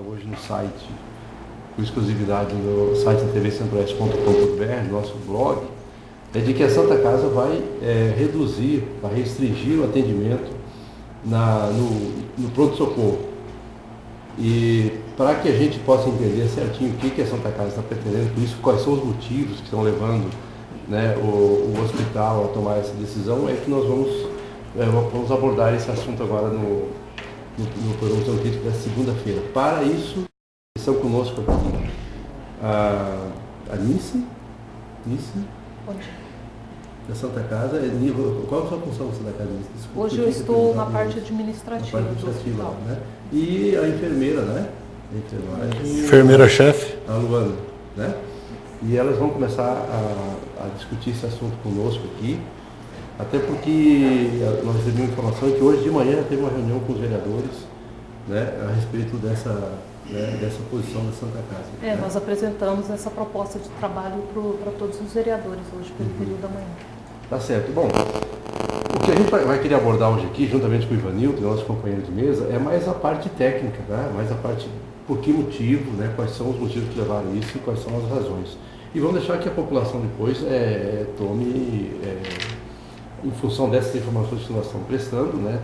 Hoje no site, com exclusividade no site tvcentroeste.com.br, nosso blog, é de que a Santa Casa vai reduzir, vai restringir o atendimento no pronto-socorro. E para que a gente possa entender certinho o que a Santa Casa está pretendendo com isso, quais são os motivos que estão levando, né, o hospital a tomar essa decisão, é que nós vamos abordar esse assunto agora no programa Visão Crítica da segunda-feira. Para isso, estão conosco aqui a Nice, da Santa Casa. Qual é a sua função da Santa Casa? Desculpa, hoje eu estou na parte administrativa do hospital. Né? E a enfermeira, né? Enfermeira-chefe. A Luana, né? E elas vão começar a discutir esse assunto conosco aqui. Até porque nós recebemos informação que hoje de manhã já teve uma reunião com os vereadores, né, a respeito dessa posição da Santa Casa. Nós apresentamos essa proposta de trabalho para todos os vereadores hoje, pelo período da manhã. Tá certo. Bom, o que a gente vai querer abordar hoje aqui, juntamente com o Ivanildo, nosso companheiro de mesa, é mais a parte técnica, né, mais a parte por que motivo, né, quais são os motivos que levaram isso e quais são as razões. E vamos deixar que a população depois tome... em função dessas informações que nós estamos prestando, né,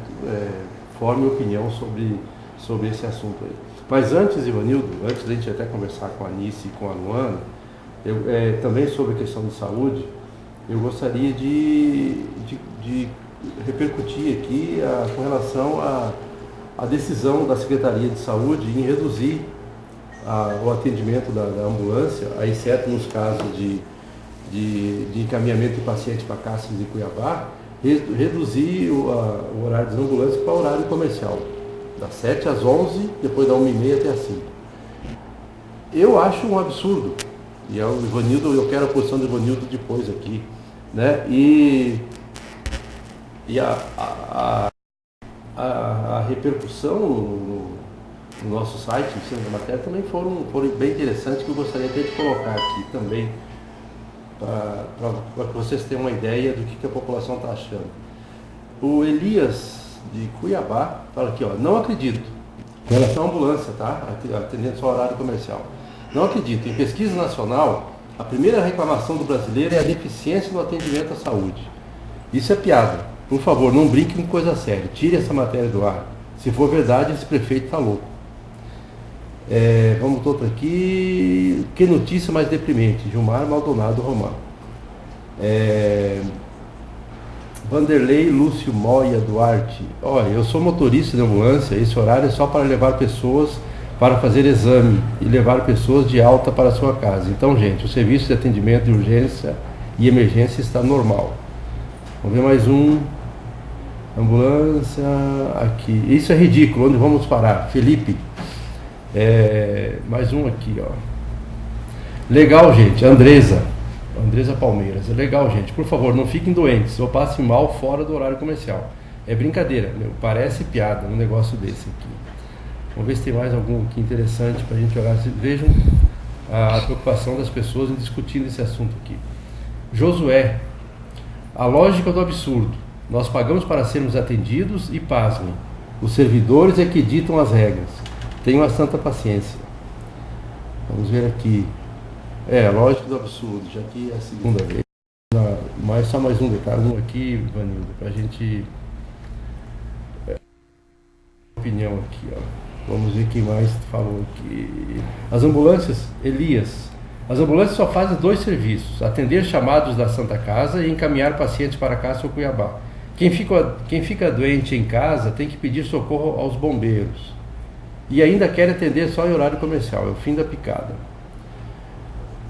forme opinião sobre esse assunto aí. Mas antes, Ivanildo, antes da gente até conversar com a Nice e com a Luana, também sobre a questão de saúde, eu gostaria de repercutir aqui com relação à decisão da Secretaria de Saúde em reduzir o atendimento da ambulância, exceto nos casos de encaminhamento de pacientes para Cáceres e Cuiabá, reduzir o horário das ambulâncias para o horário comercial, das 7 às 11, depois da 1h30 até às 5. Eu acho um absurdo, e o Ivanildo, eu quero a posição do Ivanildo depois aqui, né? E a repercussão no nosso site, no Centro da Matéria, também foram bem interessantes, que eu gostaria até de colocar aqui também, para que vocês tenham uma ideia do que a população está achando. O Elias de Cuiabá fala aqui, não acredito, em relação à ambulância, tá? Atendendo só horário comercial. Não acredito. Em pesquisa nacional, a primeira reclamação do brasileiro é a deficiência no atendimento à saúde. Isso é piada. Por favor, não brinque com coisa séria. Tire essa matéria do ar. Se for verdade, esse prefeito está louco. Vamos outro aqui. Que notícia mais deprimente. Gilmar Maldonado Romano. Vanderlei Lúcio Moia Duarte. Olha, eu sou motorista de ambulância. Esse horário é só para levar pessoas para fazer exame e levar pessoas de alta para a sua casa. Então, gente, o serviço de atendimento de urgência e emergência está normal. Vamos ver mais um. Ambulância aqui. Isso é ridículo. Onde vamos parar? Felipe. Mais um aqui, ó. Legal, gente. Andresa Palmeiras. Legal, gente. Por favor, não fiquem doentes ou passem mal fora do horário comercial. É brincadeira, meu. Parece piada um negócio desse aqui. Vamos ver se tem mais algum aqui interessante para a gente olhar. Vejam a preocupação das pessoas em discutir esse assunto aqui. Josué. A lógica do absurdo. Nós pagamos para sermos atendidos e, pasmem, os servidores é que ditam as regras. Tenham a santa paciência. Vamos ver aqui. A lógica do absurdo, já que é a segunda vez. Só mais um detalhe, um aqui, Vanildo, para a gente... opinião aqui, ó. Vamos ver quem mais falou aqui. As ambulâncias, Elias. As ambulâncias só fazem 2 serviços: atender chamados da Santa Casa e encaminhar pacientes para Cáceres ou Cuiabá. Quem fica doente em casa tem que pedir socorro aos bombeiros. E ainda quer atender só em horário comercial. É o fim da picada.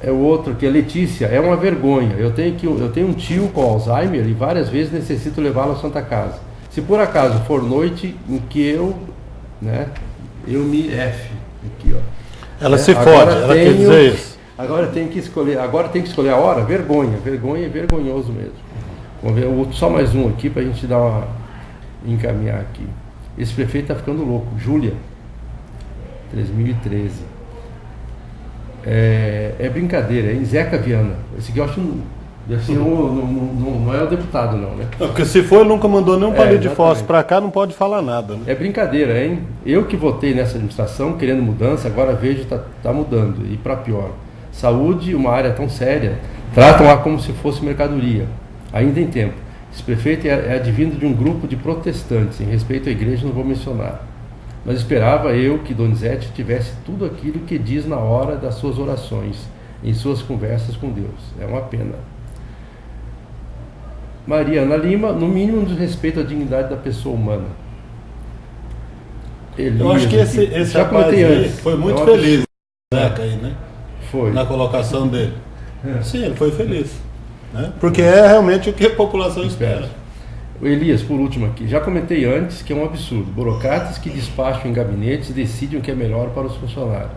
O outro, que é Letícia. É uma vergonha. Eu tenho um tio com Alzheimer e várias vezes necessito levá-lo à Santa Casa. Se por acaso for noite em que eu me aqui, ó. Ela se fode, ela quer dizer isso. Agora tem que escolher a hora? Vergonha e vergonhoso mesmo. Vamos ver, só mais um aqui para a gente encaminhar aqui. Esse prefeito está ficando louco. Júlia, 3013. É brincadeira, é Zeca Viana. Esse aqui eu acho não é o deputado, não, né? Porque se for, ele nunca mandou nenhum palito de fósforo para cá, não pode falar nada. Né? É brincadeira, hein? Eu que votei nessa administração querendo mudança, agora vejo que tá mudando, e para pior. Saúde, uma área tão séria, tratam-a como se fosse mercadoria. Ainda em tempo. Esse prefeito é advindo de um grupo de protestantes, em respeito à igreja não vou mencionar. Mas esperava eu que Donizete tivesse tudo aquilo que diz na hora das suas orações, em suas conversas com Deus. É uma pena. Mariana Lima, no mínimo, diz respeito à dignidade da pessoa humana. Elias, eu acho que esse rapaz aí foi muito feliz, né? Foi. Na colocação dele. Sim, ele foi feliz. Né? Porque é realmente o que a população espera. O Elias, por último aqui, já comentei antes que é um absurdo. Burocratas que despacham em gabinetes e decidem o que é melhor para os funcionários.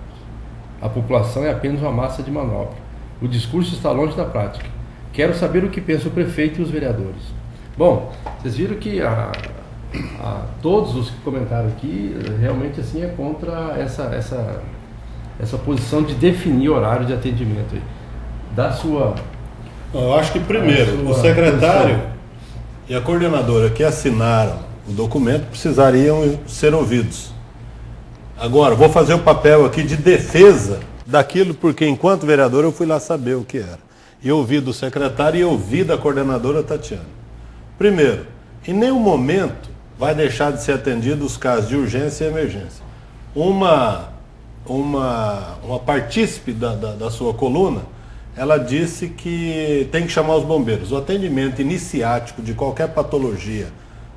A população é apenas uma massa de manobra. O discurso está longe da prática. Quero saber o que pensa o prefeito e os vereadores. Bom, vocês viram que todos os que comentaram aqui, realmente assim, é contra essa posição de definir horário de atendimento aí. Da sua... Eu acho que primeiro, o secretário e a coordenadora que assinaram o documento precisariam ser ouvidos. Agora, vou fazer o papel aqui de defesa daquilo, porque enquanto vereador eu fui lá saber o que era. E ouvi do secretário e ouvi da coordenadora Tatiana. Primeiro, em nenhum momento vai deixar de ser atendido os casos de urgência e emergência. Uma partícipe da sua coluna, ela disse que tem que chamar os bombeiros. O atendimento iniciático de qualquer patologia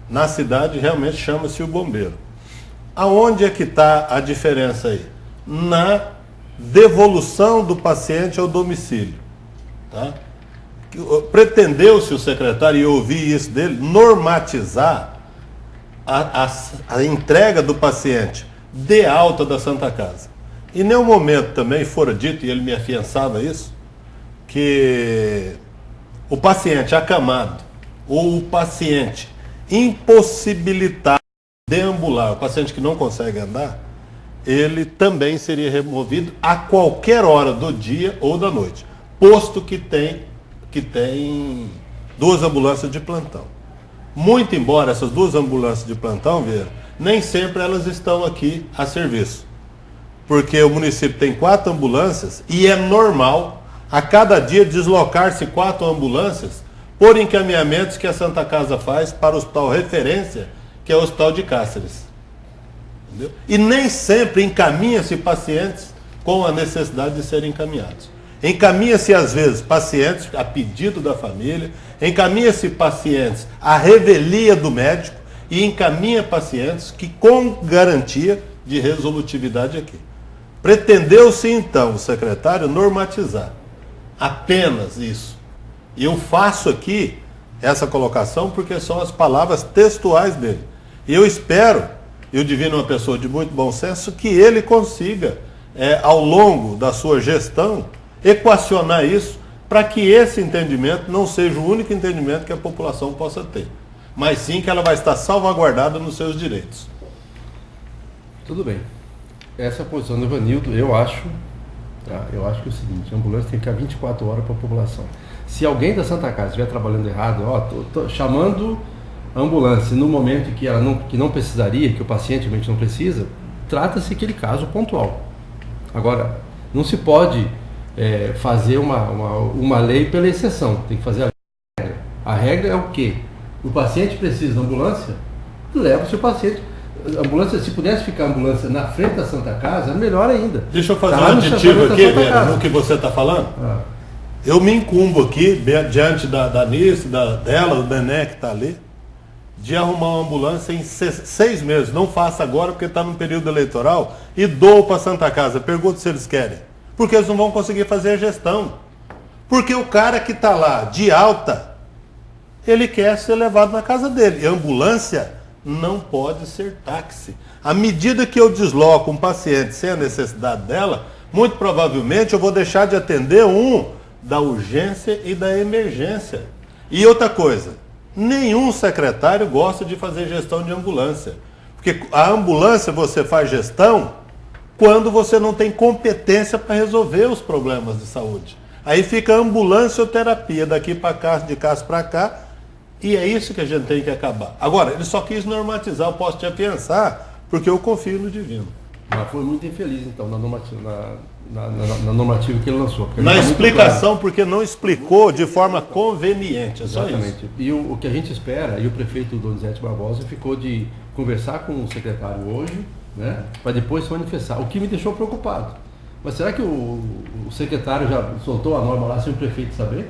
na cidade realmente chama-se o bombeiro. Aonde é que está a diferença aí? Na devolução do paciente ao domicílio. Tá? Pretendeu-se o secretário, e eu ouvi isso dele, normatizar a entrega do paciente de alta da Santa Casa. Em nenhum momento também fora dito, e ele me afiançava isso, que o paciente acamado ou o paciente impossibilitado de deambular, o paciente que não consegue andar, ele também seria removido a qualquer hora do dia ou da noite, posto que tem duas ambulâncias de plantão. Muito embora essas duas ambulâncias de plantão, Vieira, nem sempre elas estão aqui a serviço. Porque o município tem 4 ambulâncias e é normal a cada dia deslocar-se 4 ambulâncias por encaminhamentos que a Santa Casa faz para o hospital referência, que é o Hospital de Cáceres. Entendeu? E nem sempre encaminha-se pacientes com a necessidade de serem encaminhados. Encaminha-se, às vezes, pacientes a pedido da família, encaminha-se pacientes à revelia do médico e encaminha pacientes que com garantia de resolutividade aqui. Pretendeu-se, então, o secretário normatizar apenas isso. E eu faço aqui essa colocação porque são as palavras textuais dele. E eu espero, e o Divino é uma pessoa de muito bom senso, que ele consiga, ao longo da sua gestão, equacionar isso para que esse entendimento não seja o único entendimento que a população possa ter, mas sim que ela vai estar salvaguardada nos seus direitos. Tudo bem. Essa é a posição do Evanildo, eu acho que é o seguinte: a ambulância tem que ficar 24 horas para a população. Se alguém da Santa Casa estiver trabalhando errado, tô chamando a ambulância no momento que ela não precisaria, que o paciente realmente não precisa, trata-se aquele caso pontual. Agora, não se pode fazer uma lei pela exceção, tem que fazer a regra. A regra é o quê? O paciente precisa da ambulância, leva o seu paciente. A ambulância, se pudesse ficar a ambulância na frente da Santa Casa, é melhor ainda. Deixa eu fazer um aditivo aqui, Vera, no que você está falando. Eu me incumbo aqui, diante da Nice, dela, do Nené que está ali, de arrumar uma ambulância em 6 meses. Não faça agora porque está no período eleitoral e dou para a Santa Casa. Pergunto se eles querem. Porque eles não vão conseguir fazer a gestão. Porque o cara que está lá de alta, ele quer ser levado na casa dele. E a ambulância não pode ser táxi. À medida que eu desloco um paciente sem a necessidade dela, muito provavelmente eu vou deixar de atender um da urgência e da emergência. E outra coisa, nenhum secretário gosta de fazer gestão de ambulância. Porque a ambulância você faz gestão quando você não tem competência para resolver os problemas de saúde. Aí fica ambulancioterapia daqui para cá, de cá para cá, e é isso que a gente tem que acabar. Agora, ele só quis normatizar, eu posso te afiançar, porque eu confio no divino. Mas foi muito infeliz, então, na normativa que ele lançou. Na explicação, claro, porque não explicou de forma conveniente. É só exatamente. Isso. E o que a gente espera, e o prefeito Donizete Barbosa ficou de conversar com o secretário hoje, né, para depois se manifestar. O que me deixou preocupado. Mas será que o secretário já soltou a norma lá sem o prefeito saber?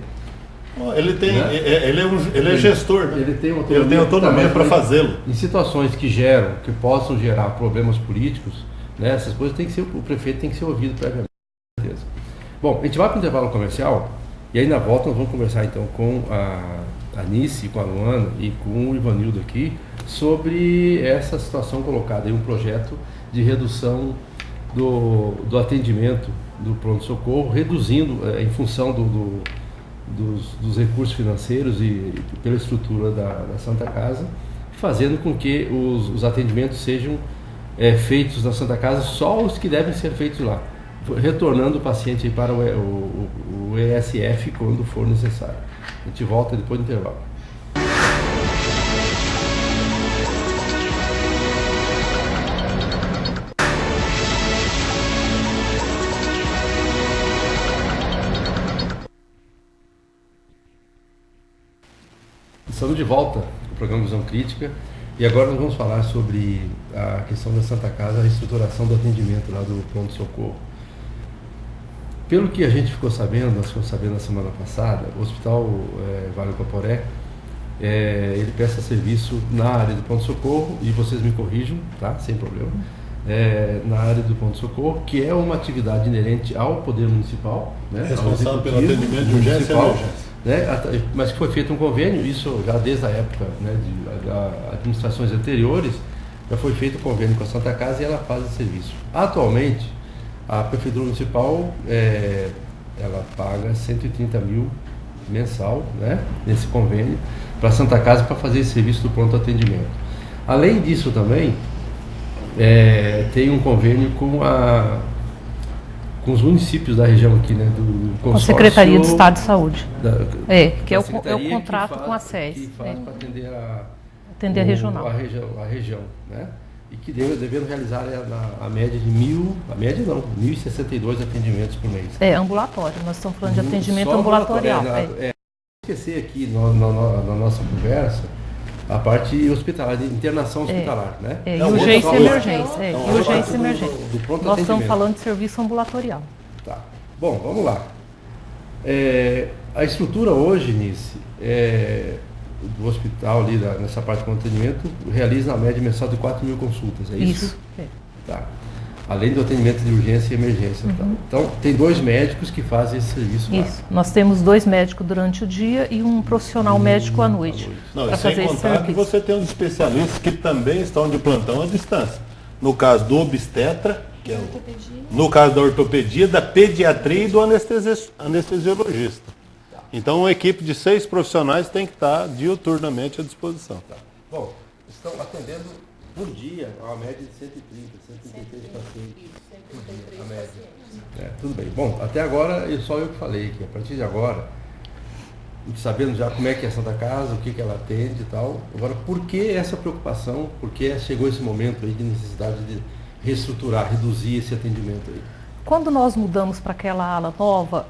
Ele tem, né? Ele é gestor, né? Ele tem autonomia para fazê-lo. Em situações que possam gerar problemas políticos, né, essas coisas tem que ser, o prefeito tem que ser ouvido previamente. Com certeza. Bom, a gente vai para o intervalo comercial e aí na volta nós vamos conversar então com a Nice, com a Luana e com o Ivanildo aqui sobre essa situação colocada em um projeto de redução do atendimento do pronto-socorro, reduzindo em função dos recursos financeiros e pela estrutura da Santa Casa, fazendo com que os atendimentos sejam feitos na Santa Casa só os que devem ser feitos lá, retornando o paciente para o ESF quando for necessário. A gente volta depois do intervalo. Estamos de volta com o programa Visão Crítica e agora nós vamos falar sobre a questão da Santa Casa, a reestruturação do atendimento lá do pronto-socorro. Pelo que a gente ficou sabendo, nós ficamos sabendo na semana passada, o Hospital Vale do Caporé, ele presta serviço na área do pronto-socorro, e vocês me corrijam, tá? Sem problema, na área do pronto-socorro, que é uma atividade inerente ao Poder Municipal, né? Responsável pelo atendimento de urgência e emergência. Né? Mas que foi feito um convênio, isso já desde a época, né, de administrações anteriores, já foi feito um convênio com a Santa Casa e ela faz esse serviço. Atualmente, a Prefeitura Municipal ela paga 130 mil mensal, né, nesse convênio para a Santa Casa para fazer esse serviço do pronto atendimento. Além disso também, tem um convênio com os municípios da região aqui, né, do consórcio, com a Secretaria de Estado de Saúde. Que é o contrato com a SES. Que faz para atender a regional. A região, né? E que devendo realizar a média de 1.062 atendimentos por mês. Ambulatório. Nós estamos falando de atendimento ambulatorial. Esquecer aqui na nossa conversa a parte hospitalar, de internação hospitalar, né? E urgência e emergência. Urgência e emergência. Nós estamos falando de serviço ambulatorial. Tá. Bom, vamos lá. A estrutura hoje, Nice, do hospital ali, nessa parte de atendimento, realiza a média mensal de 4 mil consultas, é isso? Isso. Tá. Além do atendimento de urgência e emergência. Tá? Então, tem 2 médicos que fazem esse serviço lá. Isso. Nós temos 2 médicos durante o dia e um profissional médico à noite. Não, e sem contar que você tem os especialistas que também estão de plantão à distância. No caso do obstetra, que no caso da ortopedia, da pediatria e do anestesiologista. Então, uma equipe de 6 profissionais tem que estar diuturnamente à disposição. Tá. Bom, estão atendendo por dia uma média de 130, 133 pacientes por dia, a média. Tudo bem. Bom, até agora, só eu que falei aqui. A partir de agora, sabendo já como é que é a Santa Casa, o que ela atende e tal. Agora, por que essa preocupação? Por que chegou esse momento aí de necessidade de reestruturar, reduzir esse atendimento aí? Quando nós mudamos para aquela ala nova,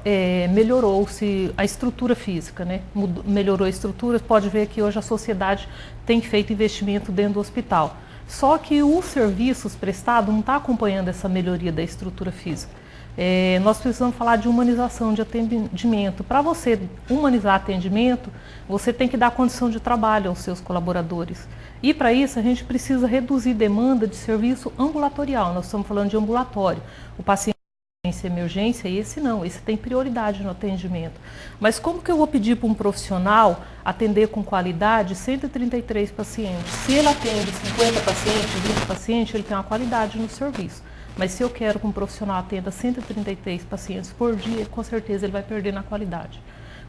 melhorou-se a estrutura física, né? Melhorou a estrutura, pode ver que hoje a sociedade tem feito investimento dentro do hospital. Só que os serviços prestados não estão acompanhando essa melhoria da estrutura física. Nós precisamos falar de humanização de atendimento. Para você humanizar atendimento, você tem que dar condição de trabalho aos seus colaboradores. E para isso a gente precisa reduzir demanda de serviço ambulatorial. Nós estamos falando de ambulatório. O paciente emergência, esse não, esse tem prioridade no atendimento. Mas como que eu vou pedir para um profissional atender com qualidade 133 pacientes? Se ele atende 50 pacientes, 20 pacientes, ele tem uma qualidade no serviço. Mas se eu quero que um profissional atenda 133 pacientes por dia, com certeza ele vai perder na qualidade.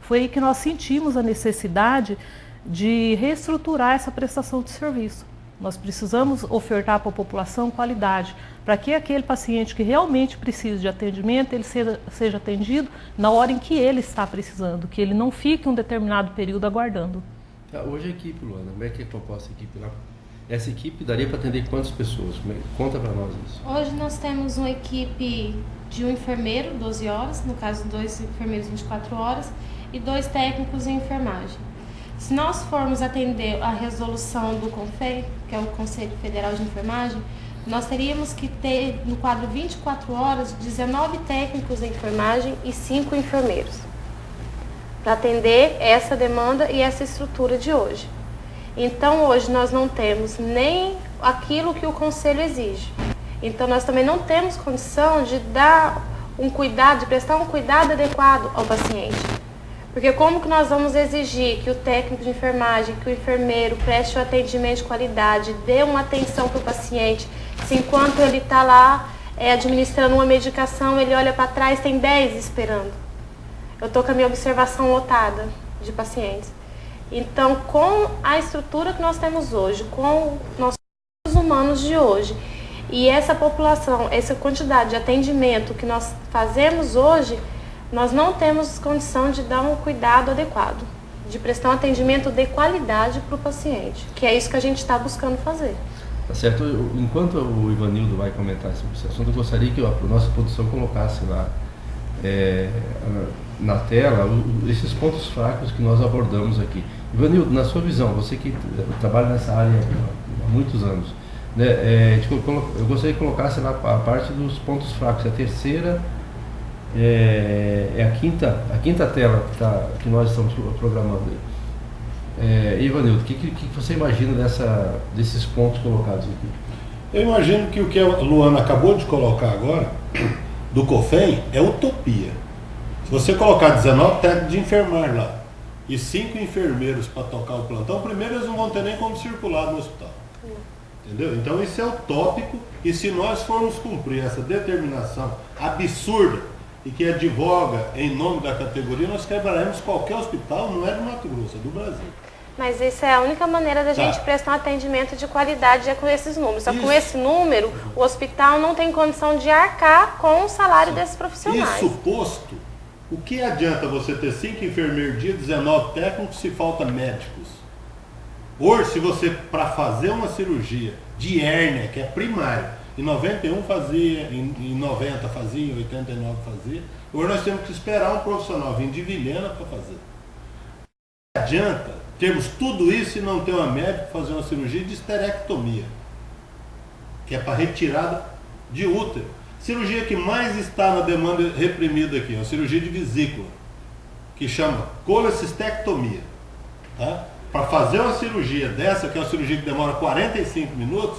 foi aí que nós sentimos a necessidade de reestruturar essa prestação de serviço. Nós precisamos ofertar para a população qualidade, para que aquele paciente que realmente precisa de atendimento, ele seja atendido na hora em que ele está precisando, que ele não fique um determinado período aguardando. Hoje a equipe, Luana, como é que é composta a equipe lá? Essa equipe daria para atender quantas pessoas? Conta para nós isso. Hoje nós temos uma equipe de um enfermeiro, 12 horas, no caso 2 enfermeiros 24 horas, e 2 técnicos em enfermagem. Se nós formos atender a resolução do CONFEI, que é o Conselho Federal de Enfermagem, nós teríamos que ter no quadro 24 horas 19 técnicos em enfermagem e 5 enfermeiros para atender essa demanda e essa estrutura de hoje. Então hoje nós não temos nem aquilo que o Conselho exige. Então nós também não temos condição de dar um cuidado, de prestar um cuidado adequado ao paciente. Porque como que nós vamos exigir que o técnico de enfermagem, que o enfermeiro preste o atendimento de qualidade, dê uma atenção para o paciente, se enquanto ele está lá administrando uma medicação, ele olha para trás, tem 10 esperando. Eu estou com a minha observação lotada de pacientes. Então, com a estrutura que nós temos hoje, com nossos humanos de hoje, e essa população, essa quantidade de atendimento que nós fazemos hoje, nós não temos condição de dar um cuidado adequado, de prestar um atendimento de qualidade para o paciente, que é isso que a gente está buscando fazer. Tá certo. Enquanto o Ivanildo vai comentar sobre esse assunto, eu gostaria que a nossa produção colocasse lá na tela esses pontos fracos que nós abordamos aqui. Ivanildo, na sua visão, você que trabalha nessa área há muitos anos, né, eu gostaria que colocasse lá a parte dos pontos fracos. A terceira é a quinta tela que nós estamos programando aí. Ivanildo, o que você imagina desses pontos colocados aqui? Eu imagino que o que a Luana acabou de colocar agora, do CONFEI, é utopia. Se você colocar 19 técnicos de enfermagem lá e 5 enfermeiros para tocar o plantão, primeiro eles não vão ter nem como circular no hospital. Entendeu? Então isso é utópico, e se nós formos cumprir essa determinação absurda e que advoga em nome da categoria, nós quebraremos qualquer hospital, não é do Mato Grosso, é do Brasil. Mas isso é a única maneira da gente prestar um atendimento de qualidade, é com esses números. Só que com esse número, o hospital não tem condição de arcar com o salário desses profissionais. Isso posto, o que adianta você ter 5 enfermeiros dia, 19 técnicos, se falta médicos? Hoje, se você, para fazer uma cirurgia de hérnia, que é primária, em 91 fazia, em 90 fazia, em 89 fazia, hoje nós temos que esperar um profissional vir de Vilhena para fazer. Não adianta termos tudo isso e não ter uma médica fazer uma cirurgia de esterectomia, que é para retirada de útero. Cirurgia que mais está na demanda reprimida aqui, é a cirurgia de vesícula, que chama colecistectomia. Tá? Para fazer uma cirurgia dessa, que é uma cirurgia que demora 45 minutos,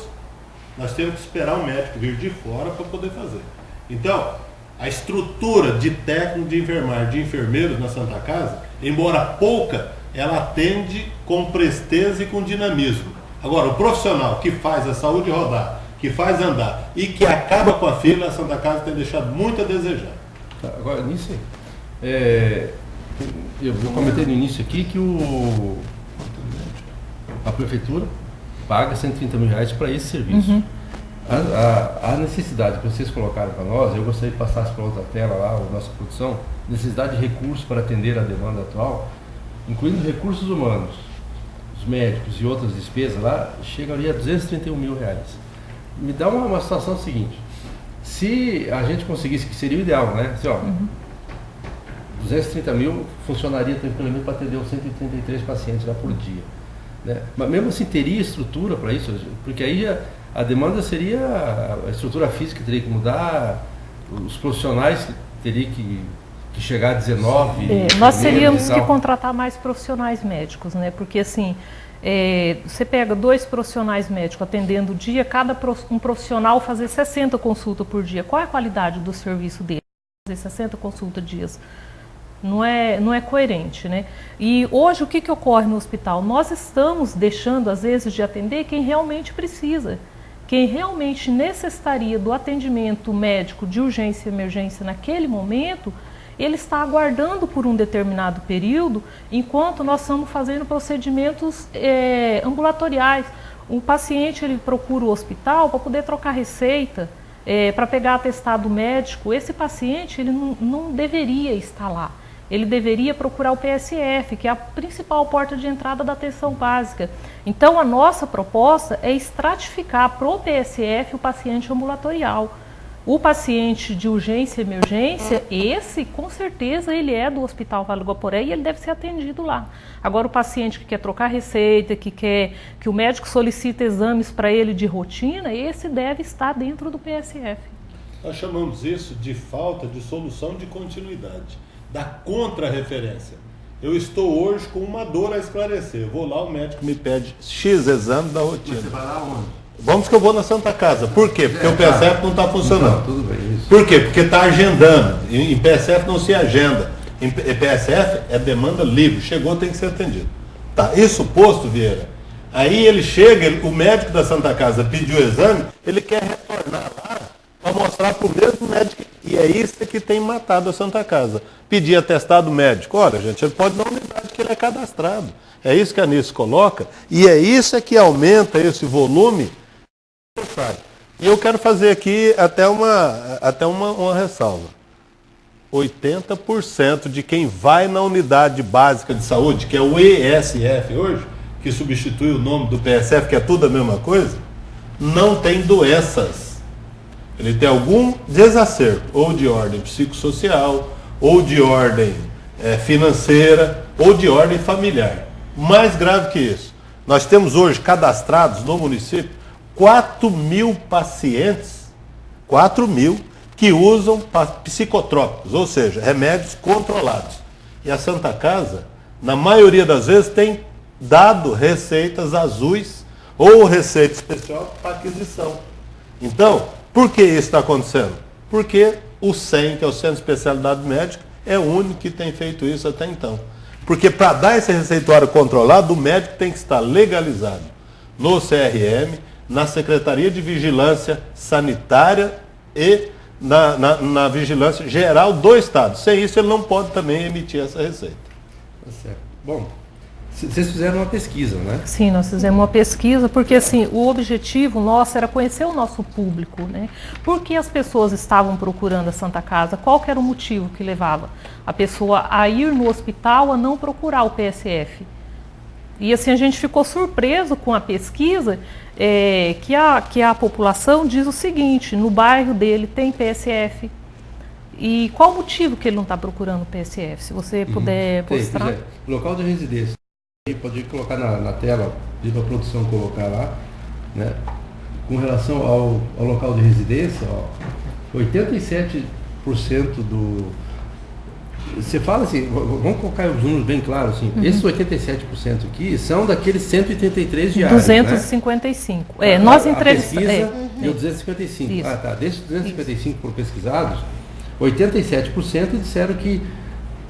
nós temos que esperar um médico vir de fora para poder fazer. Então, a estrutura de técnico de enfermagem, de enfermeiros na Santa Casa, embora pouca, ela atende com presteza e com dinamismo. Agora, o profissional que faz a saúde rodar, que faz andar e que acaba com a fila, a Santa Casa tem deixado muito a desejar. Agora, nisso, eu comentei no início aqui que a prefeitura paga R$130 mil para esse serviço. Uhum. A necessidade que vocês colocaram para nós, eu gostaria que passasse para outra tela lá, a nossa produção, necessidade de recursos para atender a demanda atual, incluindo recursos humanos, os médicos e outras despesas lá, chegaria a R$231 mil. Me dá uma situação seguinte, se a gente conseguisse, que seria o ideal, né? Assim, ó, 230 mil funcionaria tranquilamente para atender os 133 pacientes lá por dia. Né? Mas mesmo assim teria estrutura para isso, porque aí a demanda seria, a estrutura física teria que mudar, os profissionais teriam que chegar a 19. Nós teríamos que contratar mais profissionais médicos, né? Porque assim, você pega 2 profissionais médicos atendendo o dia, um profissional fazer 60 consultas por dia. Qual é a qualidade do serviço dele? Fazer 60 consultas dias. Não é coerente, né? E hoje o que ocorre no hospital? Nós estamos deixando, às vezes, de atender quem realmente precisa, quem realmente necessitaria do atendimento médico de urgência e emergência naquele momento, ele está aguardando por um determinado período, enquanto nós estamos fazendo procedimentos ambulatoriais. O paciente ele procura o hospital para poder trocar receita, para pegar atestado médico. Esse paciente ele não deveria estar lá. Ele deveria procurar o PSF, que é a principal porta de entrada da atenção básica. Então, a nossa proposta é estratificar para o PSF o paciente ambulatorial. O paciente de urgência e emergência, esse, com certeza, ele é do Hospital Vale do Guaporé e ele deve ser atendido lá. Agora, o paciente que quer trocar receita, que quer que o médico solicite exames para ele de rotina, esse deve estar dentro do PSF. Nós chamamos isso de falta de solução de continuidade, da contra-referência. Eu estou hoje com uma dor a esclarecer. Eu vou lá, o médico me pede X exame da rotina. Mas você vai lá onde? Vamos que eu vou na Santa Casa. Por quê? Porque o PSF não está funcionando. Não, tudo bem, isso. Por quê? Porque está agendando. Em PSF não se agenda. Em PSF é demanda livre. Chegou, tem que ser atendido. Tá. Isso posto, Vieira. Aí ele chega, o médico da Santa Casa pediu o exame, ele quer retornar lá para mostrar para o mesmo médico. E é isso que tem matado a Santa Casa. Pedir atestado médico. Olha, gente, ele pode ir na unidade que ele é cadastrado. É isso que a Anice coloca. E é isso que aumenta esse volume. E eu quero fazer aqui até uma ressalva. 80% de quem vai na unidade básica de saúde, que é o ESF hoje, que substitui o nome do PSF, que é tudo a mesma coisa, não tem doenças. Ele tem algum desacerto, ou de ordem psicossocial, ou de ordem financeira, ou de ordem familiar. Mais grave que isso, nós temos hoje cadastrados no município 4.000 pacientes, 4.000, que usam psicotrópicos, ou seja, remédios controlados. E a Santa Casa, na maioria das vezes, tem dado receitas azuis ou receita especial para aquisição. Então, por que isso está acontecendo? Porque o CEM, que é o Centro de Especialidade Médica, é o único que tem feito isso até então. Porque para dar esse receituário controlado, o médico tem que estar legalizado no CRM, na Secretaria de Vigilância Sanitária e na Vigilância Geral do Estado. Sem isso, ele não pode também emitir essa receita. Tá certo. Bom, vocês fizeram uma pesquisa, né? Sim, nós fizemos uma pesquisa, porque assim, o objetivo nosso era conhecer o nosso público, né? Por que as pessoas estavam procurando a Santa Casa? Qual que era o motivo que levava a pessoa a ir no hospital a não procurar o PSF? E assim, a gente ficou surpreso com a pesquisa, que a população diz o seguinte: no bairro dele tem PSF. E qual o motivo que ele não está procurando o PSF? Se você puder mostrar. Local de residência. Pode colocar na tela, pedir para a produção colocar lá, né? Com relação ao local de residência, 87% do... Você fala assim, vamos colocar os números bem claros, assim, esses 87% aqui são daqueles 183 diários, 255. Né? Nós entrevistamos... Deu 255. Isso. Ah, tá. Desses 255 foram pesquisados, 87% disseram que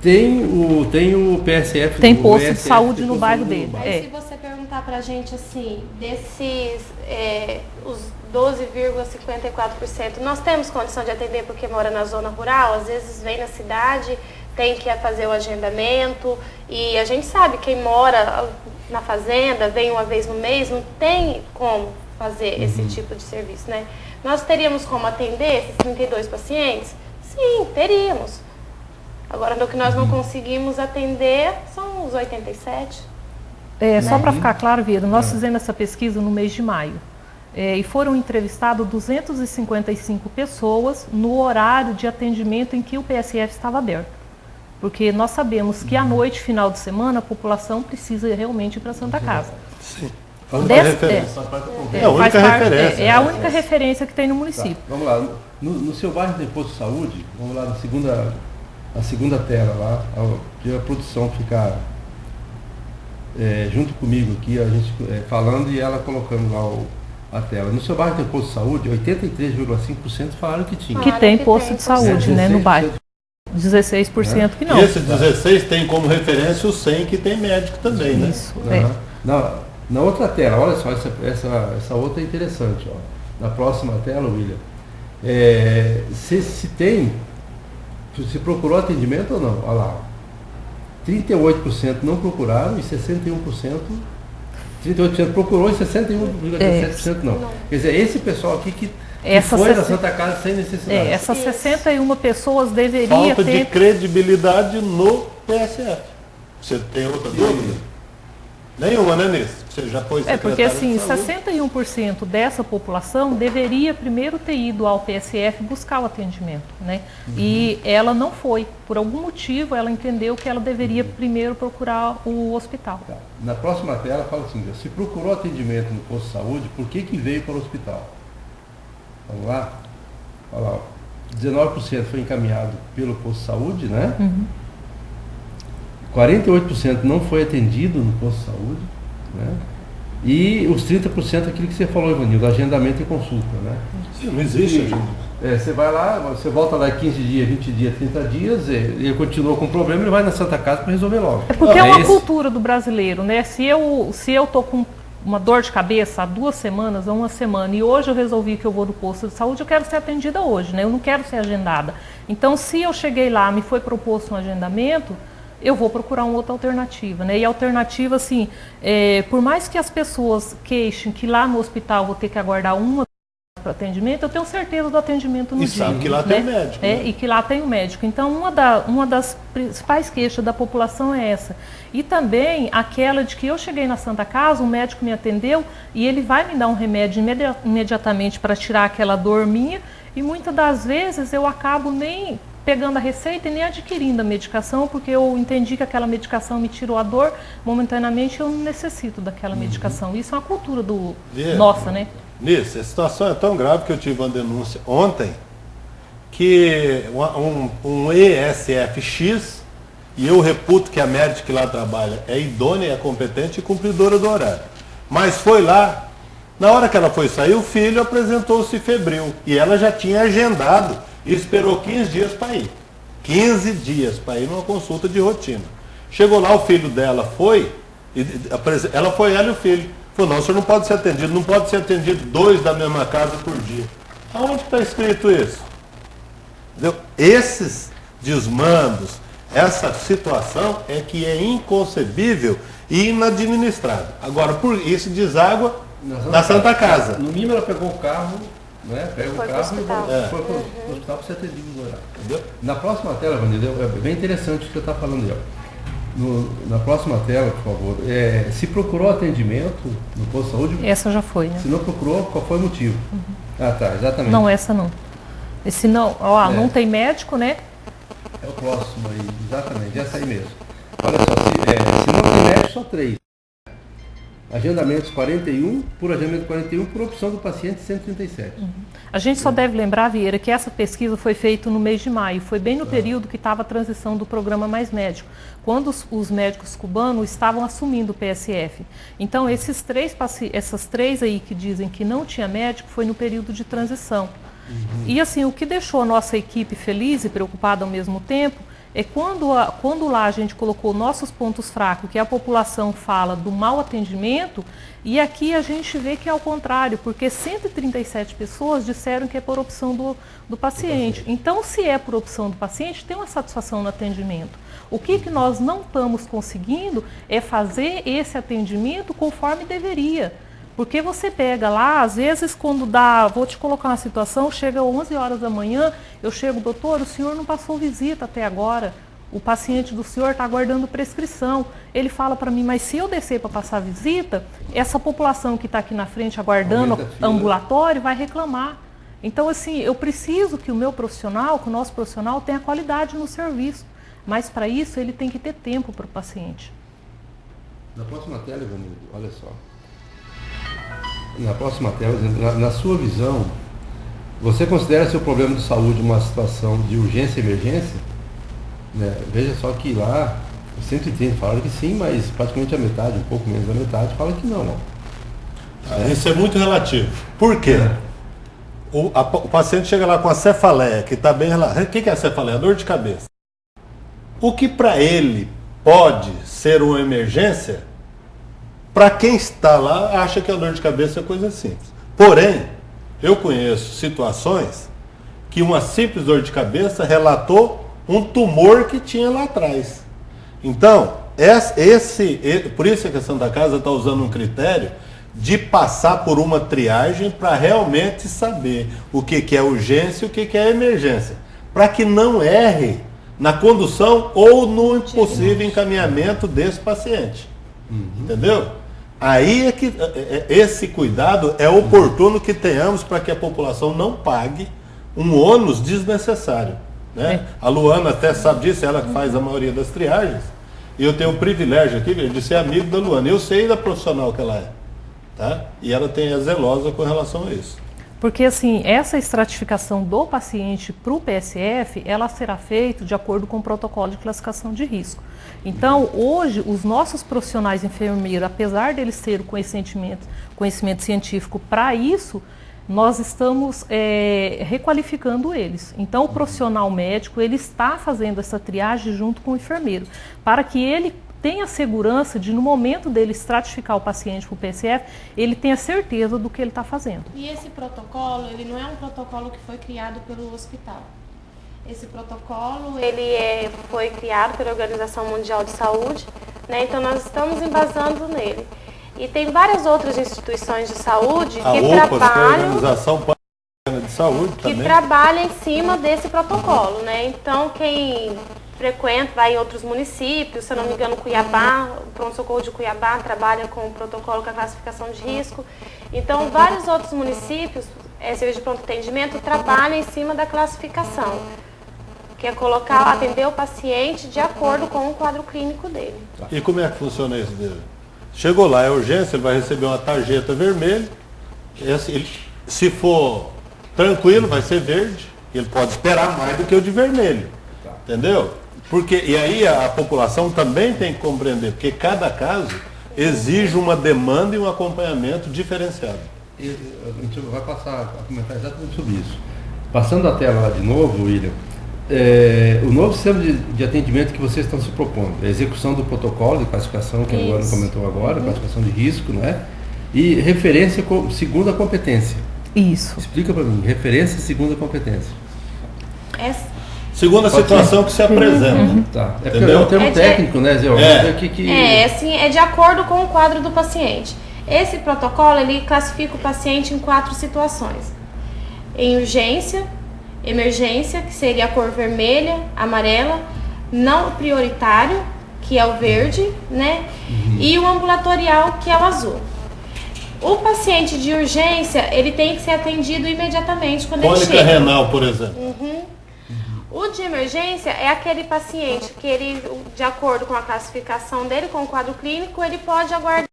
tem o PSF. Tem posto de saúde no bairro dele. Aí se você perguntar pra gente assim, desses os 12,54%, nós temos condição de atender porque mora na zona rural, às vezes vem na cidade, tem que fazer o agendamento, e a gente sabe, quem mora na fazenda, vem uma vez no mês, não tem como fazer esse tipo de serviço, né? Nós teríamos como atender esses 32 pacientes? Sim, teríamos. Agora, no que nós não conseguimos atender são os 87. Só para ficar claro, Vieira, nós fizemos essa pesquisa no mês de maio. E foram entrevistadas 255 pessoas no horário de atendimento em que o PSF estava aberto. Porque nós sabemos que à noite, final de semana, a população precisa realmente ir para a Santa Casa. Sim. É a única referência que tem no município. Tá, vamos lá. No seu bairro tem posto de saúde, vamos lá na segunda tela lá, a produção ficar junto comigo aqui, a gente falando e ela colocando lá a tela. No seu bairro tem posto de saúde, 83,5% falaram que tinha. Que tem posto de saúde, né, no bairro. 16% que não. E esse 16 tem como referência o 100 que tem médico também, né? Isso, Na outra tela, olha só, essa outra é interessante, ó. Na próxima tela, William, se tem Se procurou atendimento ou não? Olha lá. 38% não procuraram e 61%. 38% procurou e 61,7% não. Quer dizer, esse pessoal aqui que foi na Santa Casa sem necessidade. Essas 61 pessoas deveriam Falta de credibilidade no PSF. Você tem outra dúvida? Nenhuma, né, Nisso? Você já foi secretário porque assim, de saúde. 61% dessa população deveria primeiro ter ido ao PSF buscar o atendimento, né? E ela não foi. Por algum motivo, ela entendeu que ela deveria primeiro procurar o hospital. Tá. Na próxima tela, fala assim, se procurou atendimento no posto de saúde, por que veio para o hospital? Vamos lá? Olha lá, 19% foi encaminhado pelo posto de saúde, né? 48% não foi atendido no posto de saúde, né? E os 30% aquilo que você falou, Ivanildo, agendamento e consulta, né? Sim, não existe agendamento. Você vai lá, você volta lá 15 dias, 20 dias, 30 dias, ele continua com o problema, ele vai na Santa Casa para resolver logo. É porque é uma cultura do brasileiro, né? Se eu tô com uma dor de cabeça há 2 semanas ou 1 semana e hoje eu resolvi que eu vou no posto de saúde, eu quero ser atendida hoje, né? Eu não quero ser agendada. Então, se eu cheguei lá, me foi proposto um agendamento, eu vou procurar uma outra alternativa, né? E a alternativa, assim, por mais que as pessoas queixem que lá no hospital vou ter que aguardar para atendimento, eu tenho certeza do atendimento no dia. E sabe que lá tem o médico. Né? E que lá tem o médico. Então, uma das principais queixas da população é essa. E também aquela de que eu cheguei na Santa Casa, o médico me atendeu e ele vai me dar um remédio imediatamente para tirar aquela dor minha e muitas das vezes eu acabo nem pegando a receita e nem adquirindo a medicação, porque eu entendi que aquela medicação me tirou a dor, momentaneamente eu não necessito daquela medicação. Isso é uma cultura nossa, né? Nisso, a situação é tão grave que eu tive uma denúncia ontem que um ESFX, e eu reputo que a médica que lá trabalha é idônea, é competente e cumpridora do horário. Mas foi lá, na hora que ela foi sair, o filho apresentou-se febril e ela já tinha agendado e esperou 15 dias para ir. 15 dias para ir numa consulta de rotina. Chegou lá, o filho dela foi, ela e o filho. Falou, não, o senhor não pode ser atendido, não pode ser atendido 2 da mesma casa por dia. Aonde está escrito isso? Entendeu? Esses desmandos, essa situação é que é inconcebível e inadministrável. Agora, por isso deságua na Santa Casa. No mínimo ela pegou o carro, né? Pega o carro e foi para o hospital para ser atendido no horário. Entendeu? Na próxima tela, Vanildo, é bem interessante o que você está falando aí, ó. Na próxima tela, por favor, se procurou atendimento no posto de saúde? Essa já foi, né? Se não procurou, qual foi o motivo? Ah, tá, exatamente. Não, essa não. Esse não, não tem médico, né? É o próximo aí, exatamente, essa aí mesmo. Olha só, se não tem médico, só 3. Agendamentos 41, por agendamento 41, por opção do paciente 137. A gente só deve lembrar, Vieira, que essa pesquisa foi feita no mês de maio, foi bem no período que estava a transição do programa Mais Médico, quando os médicos cubanos estavam assumindo o PSF. Então, essas 3 aí que dizem que não tinha médico, foi no período de transição. E assim, o que deixou a nossa equipe feliz e preocupada ao mesmo tempo, é quando lá a gente colocou nossos pontos fracos, que a população fala do mau atendimento, e aqui a gente vê que é ao contrário, porque 137 pessoas disseram que é por opção do paciente. Então, se é por opção do paciente, tem uma satisfação no atendimento. O que nós não estamos conseguindo é fazer esse atendimento conforme deveria. Porque você pega lá, às vezes quando vou te colocar uma situação, chega às 11 horas da manhã, eu chego, doutor, o senhor não passou visita até agora, o paciente do senhor está aguardando prescrição. Ele fala para mim, mas se eu descer para passar visita, essa população que está aqui na frente aguardando ambulatório vai reclamar. Então, assim, eu preciso que o meu profissional, que o nosso profissional tenha qualidade no serviço, mas para isso ele tem que ter tempo para o paciente. Na próxima tela, Ivanildo, olha só. Na próxima tela, na sua visão, você considera seu problema de saúde uma situação de urgência e emergência? Né? Veja só que lá, 130 falaram que sim, mas praticamente a metade, um pouco menos da metade, fala que não. Isso é muito relativo. Por quê? O paciente chega lá com a cefaleia, que está bem relacionada. O que é a cefaleia? Dor de cabeça. O que para ele pode ser uma emergência, para quem está lá, acha que a dor de cabeça é coisa simples. Porém, eu conheço situações que uma simples dor de cabeça relatou um tumor que tinha lá atrás. Então, por isso que a Santa Casa está usando um critério de passar por uma triagem para realmente saber o que é urgência e o que é emergência, para que não erre na condução ou no possível encaminhamento desse paciente. Entendeu? Aí é que esse cuidado é oportuno que tenhamos para que a população não pague um ônus desnecessário, né? A Luana até sabe disso, ela que faz a maioria das triagens, e eu tenho o privilégio aqui de ser amigo da Luana. Eu sei da profissional que ela é, tá? E ela é zelosa com relação a isso. Porque, assim, essa estratificação do paciente para o PSF, ela será feita de acordo com o protocolo de classificação de risco. Então, hoje, os nossos profissionais enfermeiros, apesar deles terem conhecimento científico para isso, nós estamos requalificando eles. Então, o profissional médico, ele está fazendo essa triagem junto com o enfermeiro, para que ele tenha segurança de, no momento dele estratificar o paciente para o PSF, ele tenha certeza do que ele está fazendo. E esse protocolo, ele não é um protocolo que foi criado pelo hospital. Esse protocolo, ele foi criado pela Organização Mundial de Saúde, né? Então nós estamos embasando nele. E tem várias outras instituições de saúde que trabalham... Organização de Saúde que também. trabalha em cima desse protocolo, né? Então quem frequenta, vai em outros municípios, se eu não me engano, Cuiabá, o pronto-socorro de Cuiabá trabalha com o protocolo com a classificação de risco. Então, vários outros municípios, serviço de pronto atendimento, trabalham em cima da classificação, que é atender o paciente de acordo com o quadro clínico dele. E como é que funciona isso dele? Chegou lá, é urgência, ele vai receber uma tarjeta vermelha, se for tranquilo, vai ser verde, ele pode esperar mais do que o de vermelho, entendeu? E aí a população também tem que compreender, porque cada caso exige uma demanda e um acompanhamento diferenciado. A gente vai passar a comentar exatamente sobre isso. Passando a tela lá de novo, William, o novo sistema de atendimento que vocês estão se propondo, a execução do protocolo de classificação, que a Luana comentou agora, classificação de risco, não é? E referência segundo a competência. Isso. Explica para mim, referência segundo a competência. Segundo a situação que se apresenta. Tá. É um termo técnico, né, Zé? É de acordo com o quadro do paciente. Esse protocolo, ele classifica o paciente em 4 situações. Em urgência, emergência, que seria a cor vermelha, amarela, não prioritário, que é o verde, né? E o ambulatorial, que é o azul. O paciente de urgência, ele tem que ser atendido imediatamente quando ele chega. Cólica renal, por exemplo. O de emergência é aquele paciente que ele, de acordo com a classificação dele, com o quadro clínico, ele pode aguardar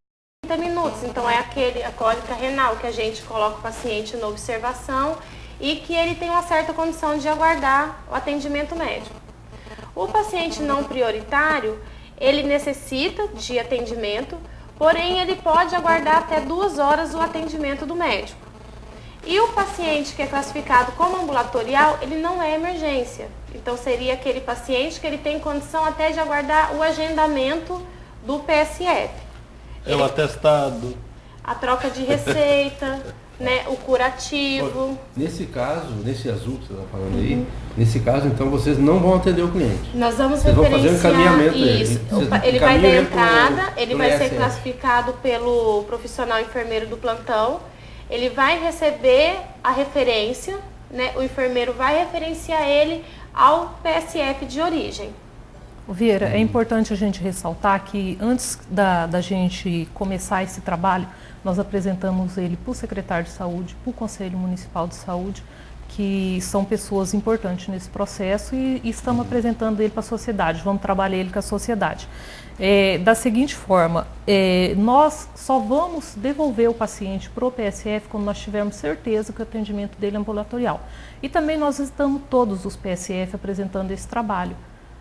30 minutos. Então é a cólica renal, que a gente coloca o paciente na observação e que ele tem uma certa condição de aguardar o atendimento médico. O paciente não prioritário, ele necessita de atendimento, porém ele pode aguardar até 2 horas o atendimento do médico. E o paciente que é classificado como ambulatorial, ele não é emergência. Então seria aquele paciente que ele tem condição até de aguardar o agendamento do PSF. O atestado. A troca de receita, né, o curativo. Nesse caso, nesse azul que você está falando aí, nesse caso, então, vocês não vão atender o cliente. Nós vamos vocês vão fazer um encaminhamento isso. Ele vai dar entrada, ele vai ser classificado pelo profissional enfermeiro do plantão. Ele vai receber a referência, né? O enfermeiro vai referenciar ele ao PSF de origem. Vieira, é importante a gente ressaltar que antes da gente começar esse trabalho, nós apresentamos ele para o secretário de saúde, para o Conselho Municipal de Saúde, que são pessoas importantes nesse processo e estamos apresentando ele para a sociedade, vamos trabalhar ele com a sociedade. Da seguinte forma, nós só vamos devolver o paciente para o PSF quando nós tivermos certeza que o atendimento dele é ambulatorial. E também nós estamos todos os PSF apresentando esse trabalho.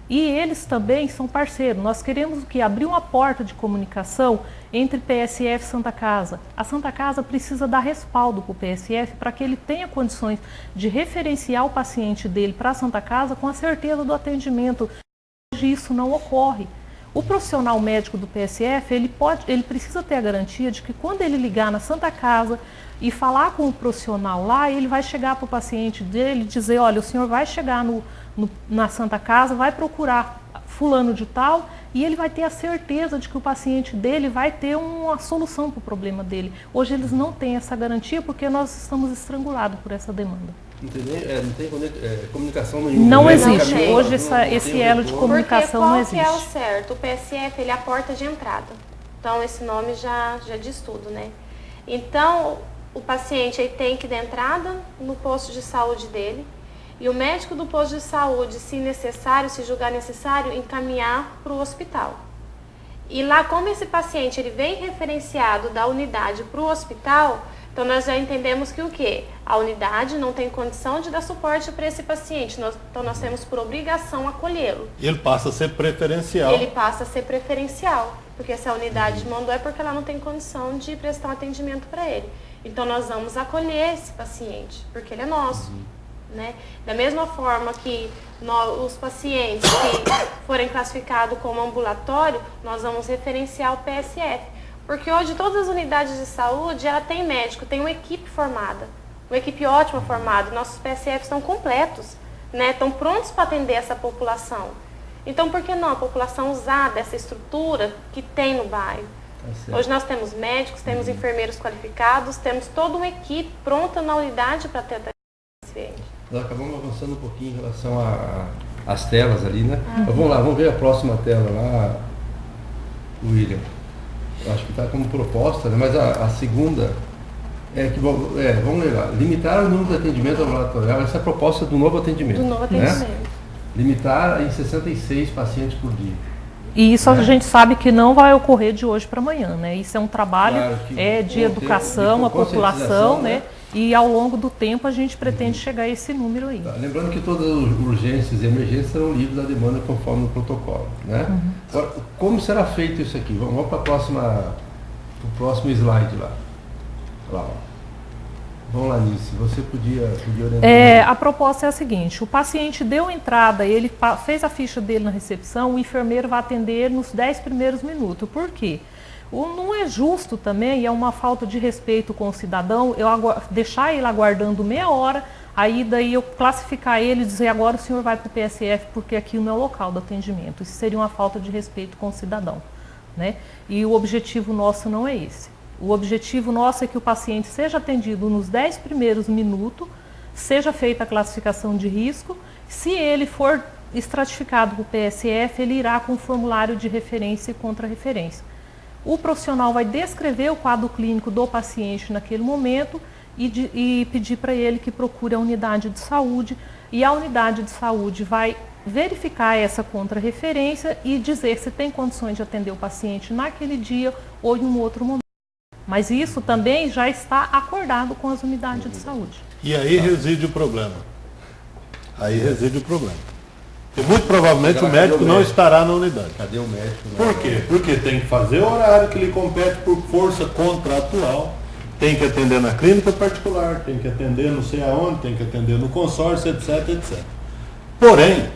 E eles também são parceiros. Nós queremos abrir uma porta de comunicação entre PSF e Santa Casa. A Santa Casa precisa dar respaldo para o PSF para que ele tenha condições de referenciar o paciente dele para a Santa Casa com a certeza do atendimento. Hoje isso não ocorre. O profissional médico do PSF, ele precisa ter a garantia de que quando ele ligar na Santa Casa e falar com o profissional lá, ele vai chegar para o paciente dele e dizer, olha, o senhor vai chegar na Santa Casa, vai procurar fulano de tal, e ele vai ter a certeza de que o paciente dele vai ter uma solução para o problema dele. Hoje eles não têm essa garantia porque nós estamos estrangulados por essa demanda. Não tem comunicação nenhuma. Não né? existe. Não Hoje esse elo de comunicação não existe. Porque qual que é o certo? O PSF, ele é a porta de entrada. Então, esse nome já diz tudo, né? Então, o paciente aí tem que ir de entrada no posto de saúde dele, e o médico do posto de saúde, se necessário, se julgar necessário, encaminhar para o hospital. E lá, como esse paciente ele vem referenciado da unidade para o hospital, então nós já entendemos que o quê? A unidade não tem condição de dar suporte para esse paciente, então nós temos por obrigação acolhê-lo. Ele passa a ser preferencial. Ele passa a ser preferencial, porque se a unidade mandou é porque ela não tem condição de prestar um atendimento para ele. Então nós vamos acolher esse paciente, porque ele é nosso. Né? Da mesma forma que os pacientes que forem classificados como ambulatório, nós vamos referenciar o PSF. Porque hoje todas as unidades de saúde, ela tem médico, tem uma equipe formada, uma equipe ótima formada. Nossos PSFs estão completos, né? Estão prontos para atender essa população. Então, por que não a população usar dessa estrutura que tem no bairro? Hoje nós temos médicos, temos enfermeiros qualificados, temos toda uma equipe pronta na unidade para atender esse paciente. Nós acabamos avançando um pouquinho em relação às telas ali, né? Vamos lá, vamos ver a próxima tela lá, William. Eu acho que está como proposta, né? Mas a segunda é que, vamos ler lá, limitar o número de atendimento ambulatorial, essa é a proposta do novo atendimento. Do novo atendimento. Né? Limitar em 66 pacientes por dia. E isso a gente sabe que não vai ocorrer de hoje para amanhã, né? Isso é um trabalho de educação, a população, né? E ao longo do tempo a gente pretende chegar a esse número aí. Tá. Lembrando que todas as urgências e emergências serão livres da demanda conforme o protocolo, né? Agora, como será feito isso aqui? Vamos para o próximo slide lá. Ó. Vamos lá, Nice, você podia orientar. A proposta é a seguinte, o paciente deu entrada, ele fez a ficha dele na recepção, o enfermeiro vai atender ele nos 10 primeiros minutos. Por quê? Não é justo também, é uma falta de respeito com o cidadão, eu deixar ele aguardando meia hora, aí daí eu classificar ele e dizer agora o senhor vai para o PSF porque aqui não é o local do atendimento. Isso seria uma falta de respeito com o cidadão, né? E o objetivo nosso não é esse. O objetivo nosso é que o paciente seja atendido nos 10 primeiros minutos, seja feita a classificação de risco. Se ele for estratificado para o PSF, ele irá com o formulário de referência e contra-referência. O profissional vai descrever o quadro clínico do paciente naquele momento e pedir para ele que procure a unidade de saúde, e a unidade de saúde vai verificar essa contra-referência e dizer se tem condições de atender o paciente naquele dia ou em um outro momento. Mas isso também já está acordado com as unidades de saúde. E aí reside o problema. E muito provavelmente o médico não estará na unidade. Cadê o médico? Por quê? Porque tem que fazer o horário que lhe compete por força contratual, tem que atender na clínica particular, tem que atender não sei aonde, tem que atender no consórcio, etc, etc. Porém,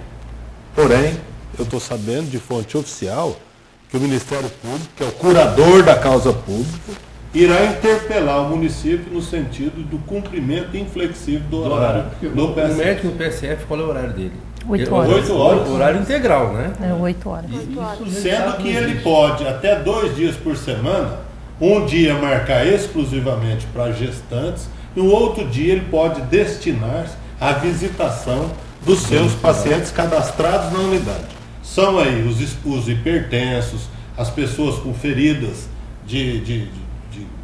eu estou sabendo de fonte oficial que o Ministério Público, que é o curador da causa pública, irá interpelar o município no sentido do cumprimento inflexível do horário do PSF. O médico no PSF, qual é o horário dele? 8 horas. 8 horas. Horário integral, né? 8 horas. Sendo que ele pode, até 2 dias por semana, um dia marcar exclusivamente para gestantes e o outro dia ele pode destinar à visitação dos seus pacientes cadastrados na unidade. São aí os hipertensos, as pessoas com feridas de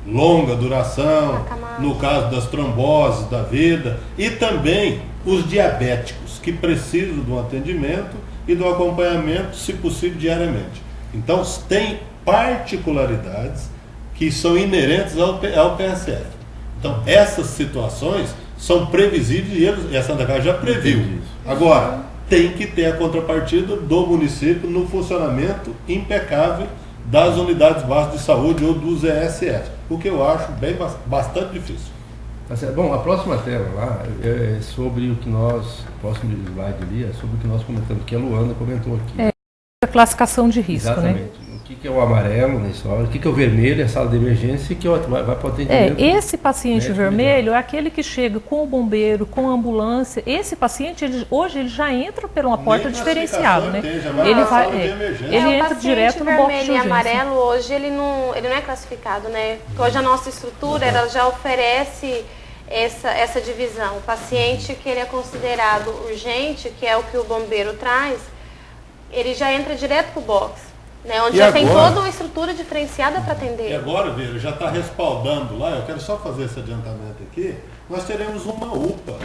longa duração, no caso das tromboses da vida, e também os diabéticos, que precisam de um atendimento e do acompanhamento, se possível, diariamente. Então, tem particularidades que são inerentes ao PSF. Então, essas situações são previsíveis e a Santa Casa já previu. Agora, tem que ter a contrapartida do município no funcionamento impecável das unidades básicas de saúde ou dos ESF, o que eu acho bastante difícil. Bom, a próxima tela lá é sobre o que nós, próximo slide ali, é sobre o que nós comentamos, que a Luana comentou aqui. A classificação de risco, Exatamente. né? O que é o amarelo na história, o que é o vermelho, é a sala de emergência, e que vai para o atendimento. Esse paciente médico vermelho imediato. é aquele que chega com o bombeiro, com a ambulância. Esse paciente, hoje, ele já entra por uma porta diferenciada, né? Ele entra direto no box de vermelho e urgência. amarelo, hoje, ele não é classificado, né? Porque hoje a nossa estrutura, ela já oferece essa divisão. O paciente que ele é considerado urgente, que é o que o bombeiro traz, ele já entra direto para o box. Né, onde já tem toda uma estrutura diferenciada para atender. E agora, Vieira, já está respaldando lá, eu quero só fazer esse adiantamento aqui, nós teremos uma UPA,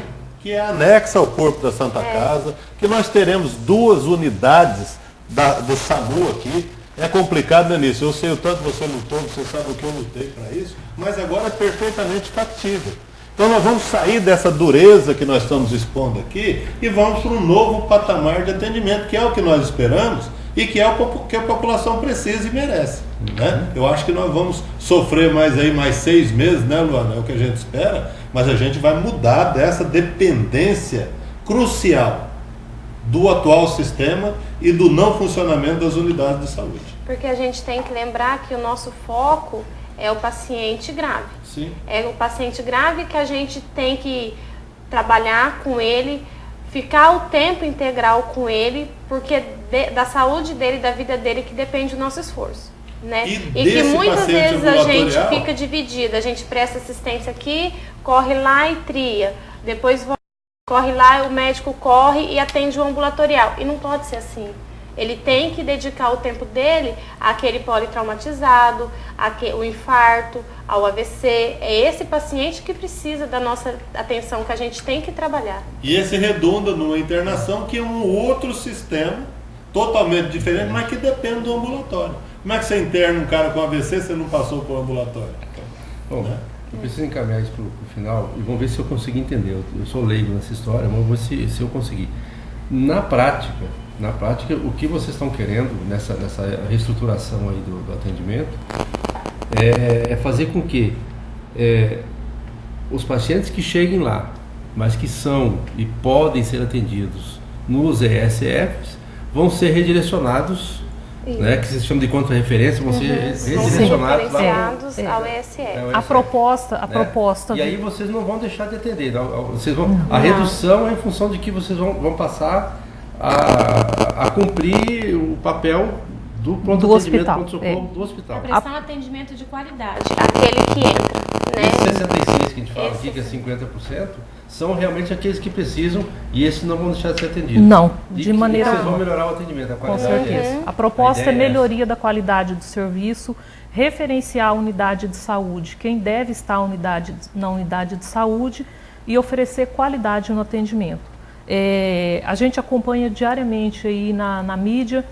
que é anexa ao corpo da Santa Casa, que nós teremos 2 unidades do SAMU aqui. É complicado, Denise, eu sei o tanto você lutou, você sabe o que eu lutei para isso, mas agora é perfeitamente factível. Então nós vamos sair dessa dureza que nós estamos expondo aqui e vamos para um novo patamar de atendimento, que é o que nós esperamos, e que é o que a população precisa e merece. Né? Eu acho que nós vamos sofrer mais 6 meses, né, Luana? É o que a gente espera, mas a gente vai mudar dessa dependência crucial do atual sistema e do não funcionamento das unidades de saúde. Porque a gente tem que lembrar que o nosso foco é o paciente grave. Sim. É o paciente grave que a gente tem que trabalhar com ele, ficar o tempo integral com ele, porque da saúde dele, da vida dele, que depende do nosso esforço. Né? E que muitas vezes a gente fica dividido, a gente presta assistência aqui, corre lá e tria, depois corre lá, o médico corre e atende o ambulatorial. E não pode ser assim. Ele tem que dedicar o tempo dele àquele politraumatizado, o infarto, ao AVC. É esse paciente que precisa da nossa atenção, que a gente tem que trabalhar. E esse redunda numa internação que é um outro sistema, totalmente diferente, mas que depende do ambulatório. Como é que você interna um cara com AVC se você não passou por ambulatório? Bom, eu preciso encaminhar isso para o final e vamos ver se eu consigo entender. Eu sou leigo nessa história, mas vamos ver se eu conseguir. Na prática, o que vocês estão querendo nessa reestruturação aí do atendimento é fazer com que os pacientes que cheguem lá, mas que são e podem ser atendidos nos ESFs, vão ser redirecionados, né, que se chama de contra-referência, vão ser redirecionados ao ESF. A proposta. E aí vocês não vão deixar de atender. Vocês vão, a redução é em função de que vocês vão passar a cumprir o papel do pronto-atendimento, pronto-socorro do hospital. Prestar um atendimento de qualidade, aquele que entra. Né? Esses 66 que a gente fala aqui, que é 50%, são realmente aqueles que precisam e esses não vão deixar de ser atendidos. Não, de maneira alguma. Vocês vão melhorar o atendimento, a qualidade. Com certeza. A proposta é melhoria da qualidade do serviço, referenciar a unidade de saúde, quem deve estar na unidade de saúde e oferecer qualidade no atendimento. A gente acompanha diariamente aí na mídia,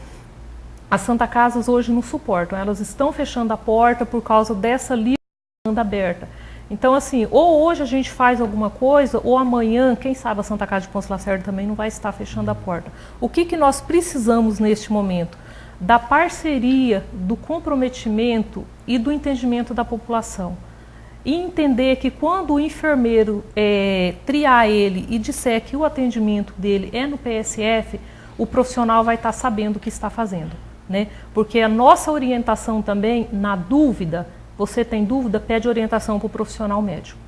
as Santa Casas hoje não suportam, elas estão fechando a porta por causa dessa livre demanda aberta. Então, assim, ou hoje a gente faz alguma coisa, ou amanhã, quem sabe a Santa Casa de Ponce Lacerda também não vai estar fechando a porta. O que nós precisamos neste momento? Da parceria, do comprometimento e do entendimento da população. E entender que quando o enfermeiro triar ele e disser que o atendimento dele é no PSF, o profissional vai estar sabendo o que está fazendo. Né? Porque a nossa orientação também, na dúvida, você tem dúvida, pede orientação para o profissional médico.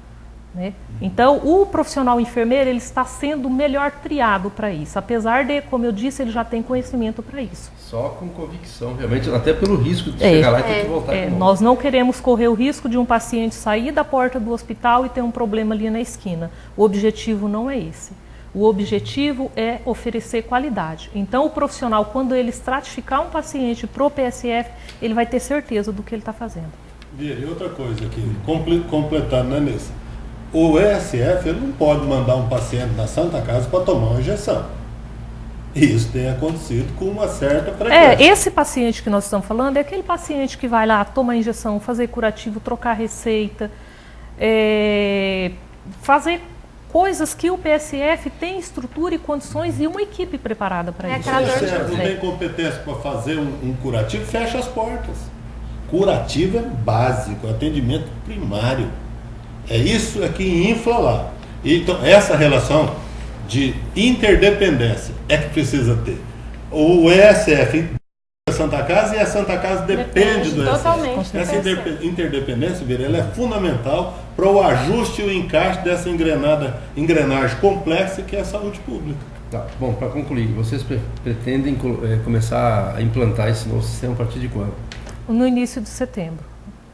Né? Então, o profissional enfermeiro ele está sendo melhor triado para isso, apesar de, como eu disse, ele já tem conhecimento para isso. Só com convicção, realmente, até pelo risco de chegar lá e ter que voltar de novo. Nós não queremos correr o risco de um paciente sair da porta do hospital e ter um problema ali na esquina. O objetivo não é esse. O objetivo é oferecer qualidade. Então, o profissional, quando ele estratificar um paciente para o PSF, ele vai ter certeza do que ele está fazendo. E outra coisa aqui, completando, né, Nessa? O ESF ele não pode mandar um paciente na Santa Casa para tomar uma injeção. E isso tem acontecido com uma certa frequência. Esse paciente que nós estamos falando é aquele paciente que vai lá tomar injeção, fazer curativo, trocar receita, fazer coisas que o PSF tem estrutura e condições e uma equipe preparada para isso. Se o PSF não tem competência para fazer um curativo, fecha as portas. Curativo é básico, atendimento primário. É isso que infla lá. Então, essa relação de interdependência é que precisa ter. O ESF Santa Casa e a Santa Casa depende do totalmente. Essa interdependência, Vira, ela é fundamental para o ajuste e o encaixe dessa engrenagem complexa que é a saúde pública. Tá, bom, para concluir, vocês pretendem começar a implantar esse novo sistema a partir de quando? No início de setembro.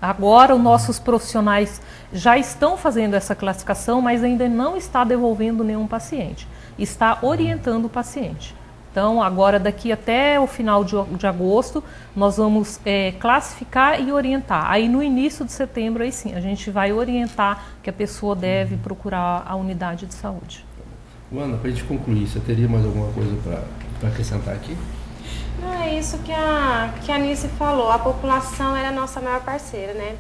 Agora, os nossos profissionais já estão fazendo essa classificação, mas ainda não está devolvendo nenhum paciente. Está orientando o paciente. Então, agora, daqui até o final de agosto, nós vamos classificar e orientar. Aí, no início de setembro, aí sim, a gente vai orientar que a pessoa deve procurar a unidade de saúde. Ana, para a gente concluir, você teria mais alguma coisa para acrescentar aqui? Não, é isso que a Anice falou. A população era a nossa maior parceira, né?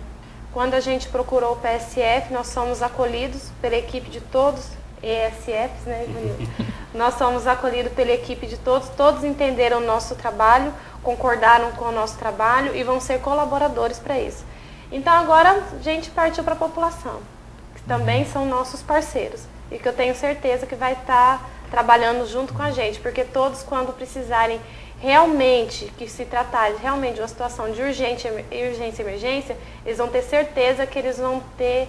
Quando a gente procurou o PSF, nós somos acolhidos pela equipe de todos, ESFs, né, Ivanildo? Nós somos acolhidos pela equipe de todos entenderam o nosso trabalho, concordaram com o nosso trabalho e vão ser colaboradores para isso. Então agora a gente partiu para a população, que também são nossos parceiros. E que eu tenho certeza que vai estar trabalhando junto com a gente, porque todos, quando precisarem realmente, que se tratar realmente de uma situação de urgência e emergência, eles vão ter certeza que eles vão ter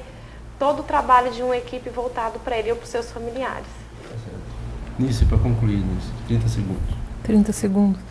todo o trabalho de uma equipe voltado para ele ou para os seus familiares. Nisso, para concluir, 30 segundos. 30 segundos.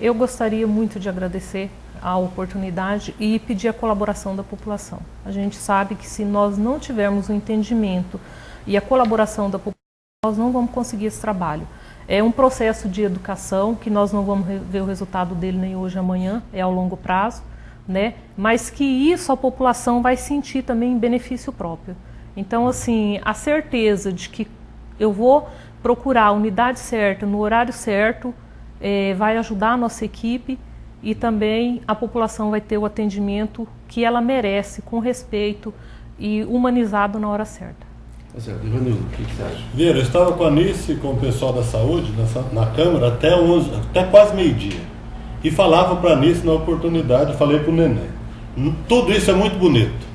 Eu gostaria muito de agradecer a oportunidade e pedir a colaboração da população. A gente sabe que se nós não tivermos o entendimento e a colaboração da população, nós não vamos conseguir esse trabalho. É um processo de educação que nós não vamos ver o resultado dele nem hoje nem amanhã, é ao longo prazo, né? Mas que isso a população vai sentir também em benefício próprio. Então, assim, a certeza de que eu vou procurar a unidade certa, no horário certo, vai ajudar a nossa equipe e também a população vai ter o atendimento que ela merece, com respeito e humanizado na hora certa. Tá certo. Ivanildo, o que você acha? Vieira, eu estava com a Anice e com o pessoal da saúde na Câmara até quase meio-dia. E falava para a Anice na oportunidade, falei para o Neném. Tudo isso é muito bonito.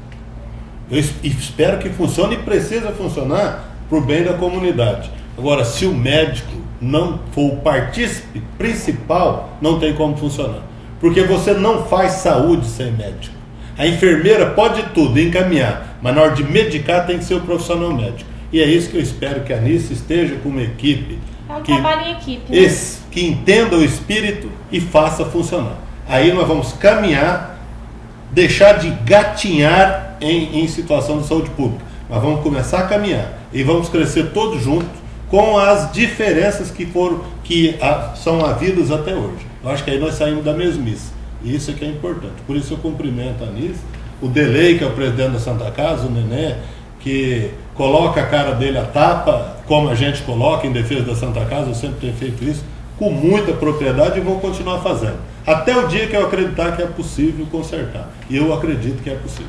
Eu espero que funcione e precisa funcionar para o bem da comunidade. Agora, se o médico não for o partícipe principal, não tem como funcionar. Porque você não faz saúde sem médico. A enfermeira pode tudo, encaminhar, mas na hora de medicar tem que ser o profissional médico. E é isso que eu espero que a Anice esteja com uma equipe trabalho em equipe, né? Que entenda o espírito e faça funcionar. Aí nós vamos caminhar, deixar de gatinhar em situação de saúde pública. Nós vamos começar a caminhar e vamos crescer todos juntos com as diferenças que são havidas até hoje. Eu acho que aí nós saímos da mesmice. E isso é que é importante. Por isso eu cumprimento a Anice, o Delei, que é o presidente da Santa Casa, o Nenê, que coloca a cara dele a tapa, como a gente coloca em defesa da Santa Casa, eu sempre tenho feito isso, com muita propriedade e vou continuar fazendo. Até o dia que eu acreditar que é possível consertar. E eu acredito que é possível.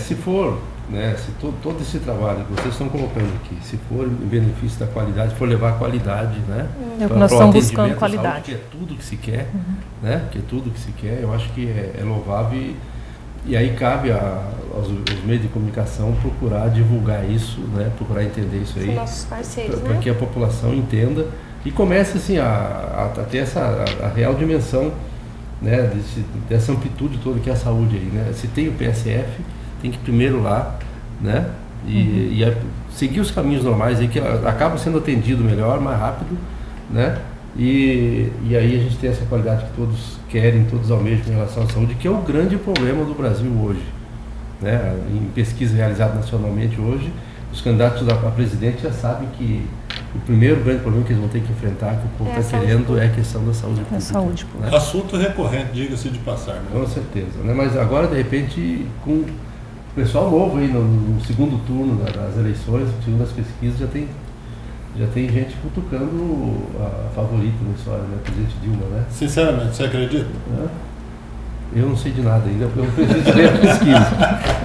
Se for, né, se todo esse trabalho que vocês estão colocando aqui, se for em benefício da qualidade, for levar a qualidade, né? Nós estamos buscando qualidade. Saúde, que é tudo que se quer, né? Que é tudo que se quer, eu acho que é louvável e aí cabe aos meios de comunicação procurar divulgar isso, né? Procurar entender isso aí. São nossos parceiros, para que a população entenda e comece assim a ter a real dimensão, né? Dessa amplitude toda que é a saúde aí, né? Se tem o PSF, tem que primeiro lá, né? E seguir os caminhos normais aí que acabam sendo atendido melhor, mais rápido, né? E aí a gente tem essa qualidade que todos querem, todos almejam em relação à saúde, que é o grande problema do Brasil hoje, né? Em pesquisa realizada nacionalmente hoje, os candidatos a presidente já sabem que o primeiro grande problema que eles vão ter que enfrentar, que o povo está querendo, é a questão da saúde pública. Né? Assunto recorrente, diga-se de passar. Né? Com certeza, né? Mas agora, de repente, com o pessoal novo aí no segundo turno das eleições, segundo as pesquisas, já tem gente cutucando a favorita na história, né? A presidente Dilma, né? Sinceramente, você acredita? Eu não sei de nada ainda, porque eu não preciso ler a pesquisa.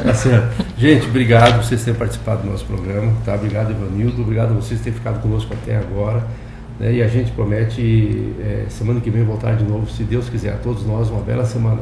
Tá certo. Gente, obrigado por vocês terem participado do nosso programa. Tá? Obrigado, Ivanildo. Obrigado a vocês por terem ficado conosco até agora. Né? E a gente promete, semana que vem, voltar de novo, se Deus quiser. A todos nós, uma bela semana.